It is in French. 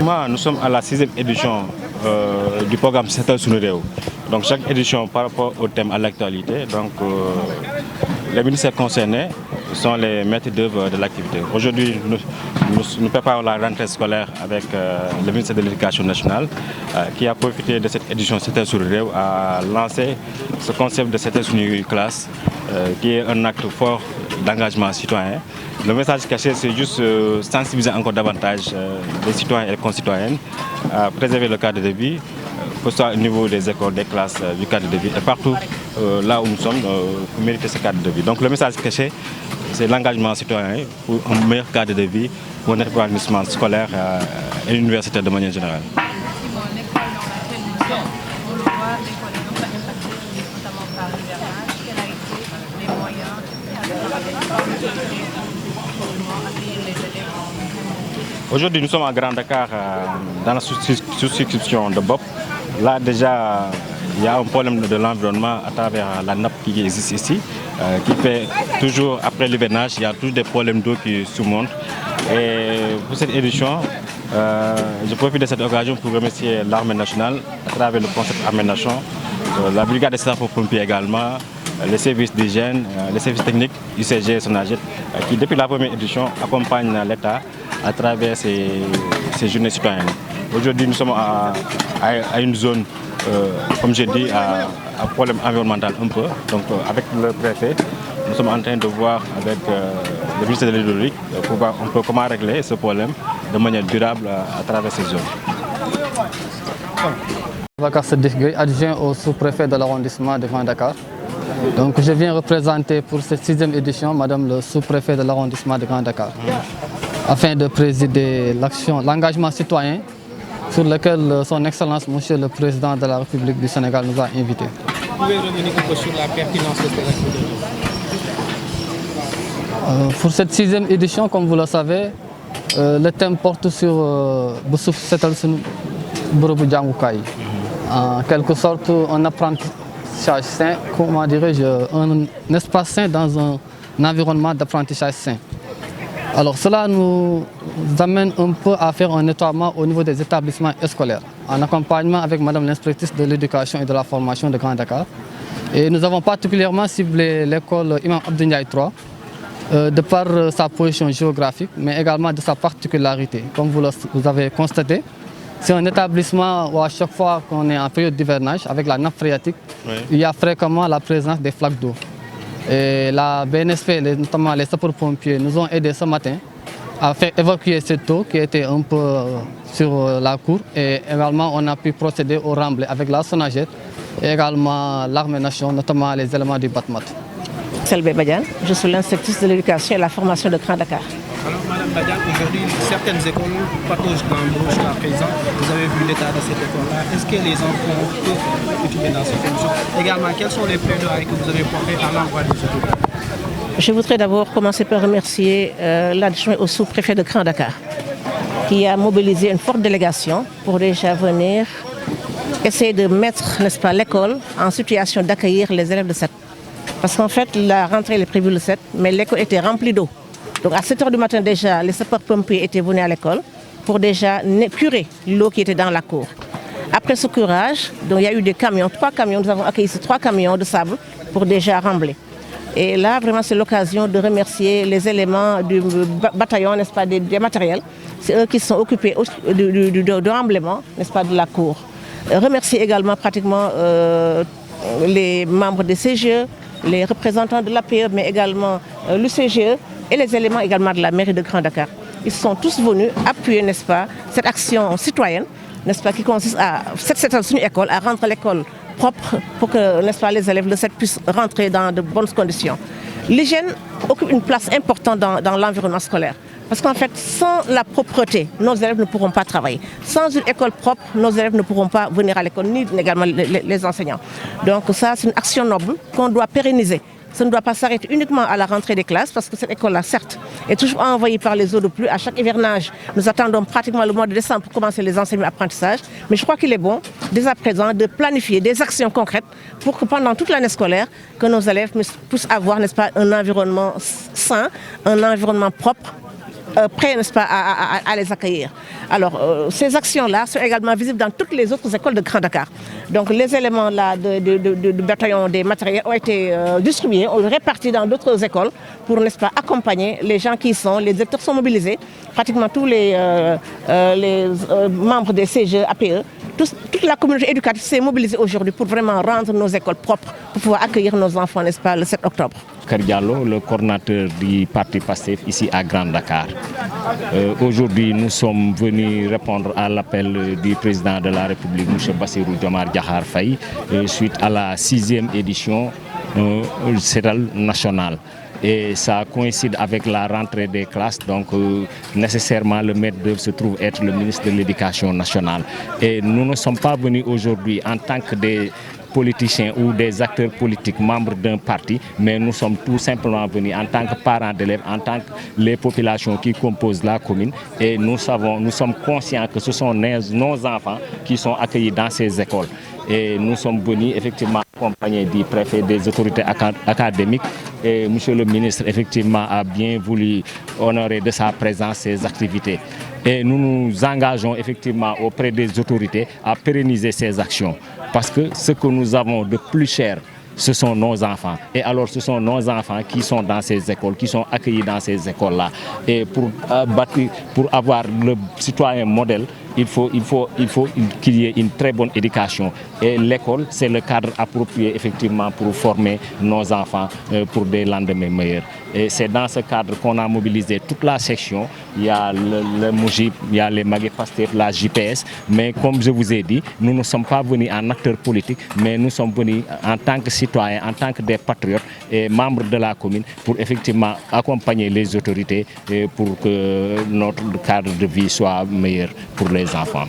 Nous sommes à la 6e édition du programme Setal Sunu Réew. Donc chaque édition par rapport au thème à l'actualité. Donc les ministères concernés sont les maîtres d'œuvre de l'activité. Aujourd'hui, nous préparons la rentrée scolaire avec le ministère de l'Éducation nationale qui a profité de cette édition Setal Sunu Réew à lancer ce concept de Setal Sunu Classe qui est un acte fort d'engagement citoyen. Le message caché, c'est juste sensibiliser encore davantage les citoyens et les concitoyennes à préserver le cadre de vie, que ce soit au niveau des écoles, des classes, du cadre de vie, et partout là où nous sommes, pour mériter ce cadre de vie. Donc le message caché, c'est l'engagement citoyen pour un meilleur cadre de vie, pour un épanouissement scolaire et universitaire de manière générale. Aujourd'hui, nous sommes à Grand Dakar dans la souscription de BOP. Là, déjà, il y a un problème de l'environnement à travers la nappe qui existe ici, qui fait toujours, après l'hivernage, il y a toujours des problèmes d'eau qui surmontent. Et pour cette édition, je profite de cette occasion pour remercier l'armée nationale à travers le concept Armée Nation, la brigade des sapeurs-pompiers également, les services d'hygiène, les services techniques, UCG et SONAGED, qui depuis la première édition accompagnent l'État à travers ces journées citoyennes. Aujourd'hui, nous sommes à une zone, comme j'ai dit, à problème environnemental un peu. Donc avec le préfet, nous sommes en train de voir avec le ministère de l'Hydraulique pour voir un peu comment régler ce problème de manière durable à travers ces zones. Bakar Sadikh Gueye, adjoint au sous-préfet de l'arrondissement de Grand Dakar. Donc je viens représenter pour cette 6e édition Madame le sous-préfet de l'arrondissement de Grand Dakar, afin de présider l'engagement citoyen sur lequel son Excellence Monsieur le Président de la République du Sénégal nous a invités. Vous pouvez revenir un peu sur la pertinence de cette activité? Pour cette 6e édition, comme vous le savez, le thème porte sur Boussouf Setal Sunu Bërëbu Jàngukaay. En quelque sorte, un apprentissage sain, comment dirais-je, un espace sain dans un environnement d'apprentissage sain. Alors cela nous amène un peu à faire un nettoiement au niveau des établissements scolaires, en accompagnement avec Madame l'inspectrice de l'éducation et de la formation de Grand Dakar. Et nous avons particulièrement ciblé l'école Imam Abdou Ndiaye 3, de par sa position géographique, mais également de sa particularité. Comme vous avez constaté, c'est un établissement où à chaque fois qu'on est en période d'hivernage, avec la nappe phréatique, il y a fréquemment la présence des flaques d'eau. Et la BNSP, notamment les sapeurs-pompiers, nous ont aidés ce matin à faire évacuer cette eau qui était un peu sur la cour. Et également, on a pu procéder au remblai avec la SONAGED et également l'armée nation, notamment les éléments du BATMAT. Selbé Badiane, je suis l'inspectrice de l'éducation et de la formation de Grand Dakar. Alors Madame Badiane, aujourd'hui certaines écoles patauchent d'embauche jusqu'à présent. Vous avez vu l'état de cette école-là. Est-ce que les enfants peuvent étudier dans ces conditions? Également, quels sont les plaidoyers que vous avez portés à l'endroit des étudiants? Je voudrais d'abord commencer par remercier l'adjoint au sous-préfet de Grand Dakar qui a mobilisé une forte délégation pour déjà venir essayer de mettre, n'est-ce pas, l'école en situation d'accueillir les élèves de cette. Parce qu'en fait, la rentrée est prévue le 7, mais l'école était remplie d'eau. Donc à 7 h du matin déjà, les sapeurs-pompiers étaient venus à l'école pour déjà curer l'eau qui était dans la cour. Après ce curage, donc, il y a eu des camions, 3 camions, nous avons accueilli ici 3 camions de sable pour déjà rembler. Et là, vraiment, c'est l'occasion de remercier les éléments du bataillon, n'est-ce pas, des matériels. C'est eux qui sont occupés du remblaiement, n'est-ce pas, de la cour. Remercier également pratiquement les membres des CGE, les représentants de l'APE, mais également l'UCGE et les éléments également de la mairie de Grand Dakar. Ils sont tous venus appuyer, n'est-ce pas, cette action citoyenne, n'est-ce pas, qui consiste à cette école, à rendre l'école propre pour que, n'est-ce pas, les élèves de cette puissent rentrer dans de bonnes conditions. L'hygiène occupe une place importante dans l'environnement scolaire. Parce qu'en fait, sans la propreté, nos élèves ne pourront pas travailler. Sans une école propre, nos élèves ne pourront pas venir à l'école, ni également les enseignants. Donc ça, c'est une action noble qu'on doit pérenniser. Ça ne doit pas s'arrêter uniquement à la rentrée des classes, parce que cette école-là, certes, est toujours envahie par les eaux de pluie. À chaque hivernage, nous attendons pratiquement le mois de décembre pour commencer les enseignements et apprentissages. Mais je crois qu'il est bon, dès à présent, de planifier des actions concrètes pour que pendant toute l'année scolaire, que nos élèves puissent avoir, n'est-ce pas, un environnement sain, un environnement propre, prêts, n'est-ce pas, à les accueillir. Alors, ces actions-là sont également visibles dans toutes les autres écoles de Grand Dakar. Donc, les éléments là de bataillon des matériels ont été distribués, répartis dans d'autres écoles pour, n'est-ce pas, accompagner les gens qui sont, les directeurs sont mobilisés, pratiquement tous les membres des CGE, APE, toute la communauté éducative s'est mobilisée aujourd'hui pour vraiment rendre nos écoles propres, pour pouvoir accueillir nos enfants, n'est-ce pas, le 7 octobre. Bakary Diallo, le coordinateur du parti PASTEF ici à Grand Dakar. Aujourd'hui, nous sommes venus répondre à l'appel du président de la République, M. Bassirou Diomaye Diakhar Faye, suite à la 6e édition CETAL nationale. Et ça coïncide avec la rentrée des classes, donc nécessairement le maître d'œuvre se trouve être le ministre de l'Éducation nationale. Et nous ne sommes pas venus aujourd'hui en tant que des politiciens ou des acteurs politiques membres d'un parti, mais nous sommes tout simplement venus en tant que parents d'élèves, en tant que les populations qui composent la commune, et nous sommes conscients que ce sont nos enfants qui sont accueillis dans ces écoles. Et nous sommes venus effectivement accompagnés du préfet, des autorités académiques, et monsieur le ministre effectivement a bien voulu honorer de sa présence ces activités. Et nous nous engageons effectivement auprès des autorités à pérenniser ces actions. Parce que ce que nous avons de plus cher, ce sont nos enfants. Et alors ce sont nos enfants qui sont dans ces écoles, qui sont accueillis dans ces écoles-là. Et pour avoir le citoyen modèle, il faut qu'il y ait une très bonne éducation. Et l'école, c'est le cadre approprié effectivement pour former nos enfants pour des lendemains meilleurs. Et c'est dans ce cadre qu'on a mobilisé toute la section. Il y a le MOUJIP, il y a les Maguette Pastef, la JPS. Mais comme je vous ai dit, nous ne sommes pas venus en acteurs politiques, mais nous sommes venus en tant que citoyens, en tant que des patriotes et membres de la commune pour effectivement accompagner les autorités pour que notre cadre de vie soit meilleur pour les enfants.